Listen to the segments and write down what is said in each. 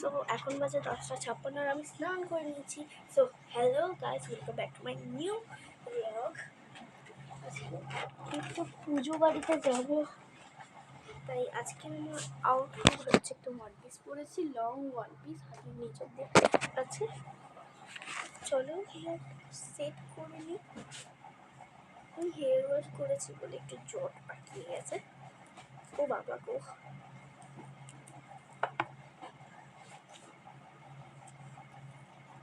So এখন বাজে 10:56 আর আমি স্নান করে নিয়েছি। So hello guys, welcome back to my new blog. একটু পুজো বাড়িতে যাব, তাই আজকে আমার আউটফিট হচ্ছে একটা ওয়ান পিস পরেছি, লং ওয়ান পিস, হাতের নিচের দিয়ে আছে। চলো হেয়ার সেট করে নিই। আমি হেয়ার ওয়াশ করেছি বলে একটু জট পাকিয়ে গেছে। ও বাবা গো,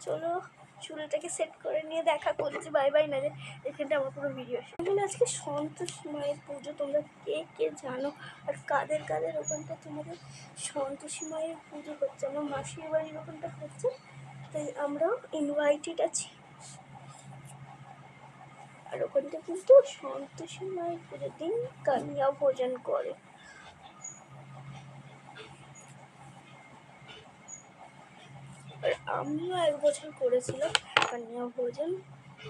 চলো চুলটাকে সেট করে নিয়ে দেখা করছি। বাই বাই না, এখানটা আমার পুরো ভিডিও। এখানে আজকে সন্তোষী মায়ের পুজো, তোমরা কে কে জানো আর কাদের কাদের ওখানটা তোমাদের সন্তোষী মায়ের পুজো হচ্ছে? আমার মাসির বাড়ির ওখানটা হচ্ছে, তাই আমরাও ইনভাইটেড আছি। আর ওখানটা কিন্তু সন্তোষী মায়ের পুজোর দিন কন্যা ভোজন করে। আর আমিও এক বছর করেছিলাম কন্যা ভোজন,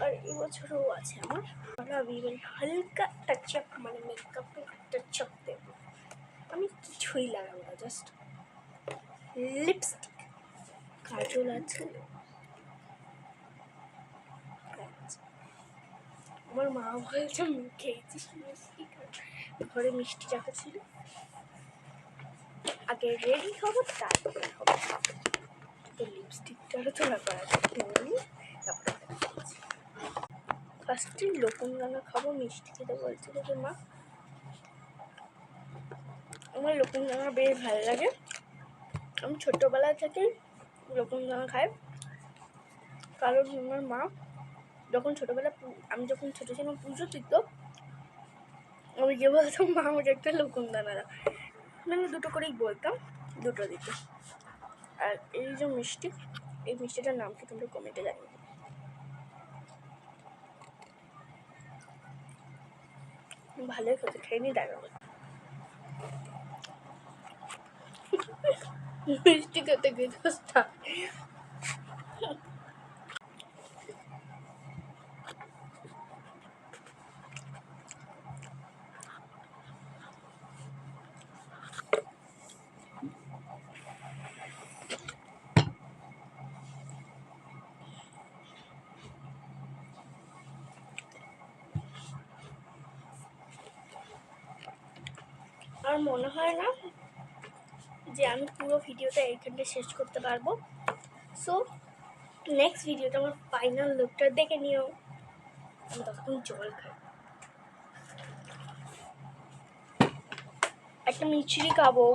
আর এবছরও আছে আমার। আমি হালকা টাচ আপ, মানে মেকআপের টাচ আপ দেবো। আমি কিছুই লাগাবো না, জাস্ট লিপস্টিক, কাজল আছে। আমার মা বলছে খেয়েছিস মিষ্টি? ঘরে মিষ্টি রাখা ছিল, আগে রেডি হবো তারপরে হবো। তো লিপস্টিকটারও তো ব্যাপার আছে, তারপরে ফার্স্টে লকুনদানা খাবো। মিষ্টি খেতে বলছিল যে মা, আমার লকুনদানা বেশ ভালো লাগে। আমি ছোটোবেলা থেকেই লকুনদানা খাই, কারণ আমার মা যখন ছোটোবেলা, আমি যখন ছোটো ছিলাম পুজো দিত, আমি গিয়ে বলতাম মা আমাকে একটা লকুনদানা দাও, মানে দুটো করেই বলতাম, দুটো দিত। আর এই যে মিষ্টি, এই মিষ্টিটার নাম কি তোমরা কমেন্টে জানিও। ভালোই খেতে, খেয়ে নি দেখা। মিষ্টি খেতে গেছটা আর মনে হয় না যে আমি পুরো ভিডিওটা এইখানটা শেষ করতে পারবো। সো নেক্সট ভিডিওটা আমার ফাইনাল লুকটা দেখে নিও। আমি ততক্ষণ জল খাই, একটা মিষ্টি খাবো।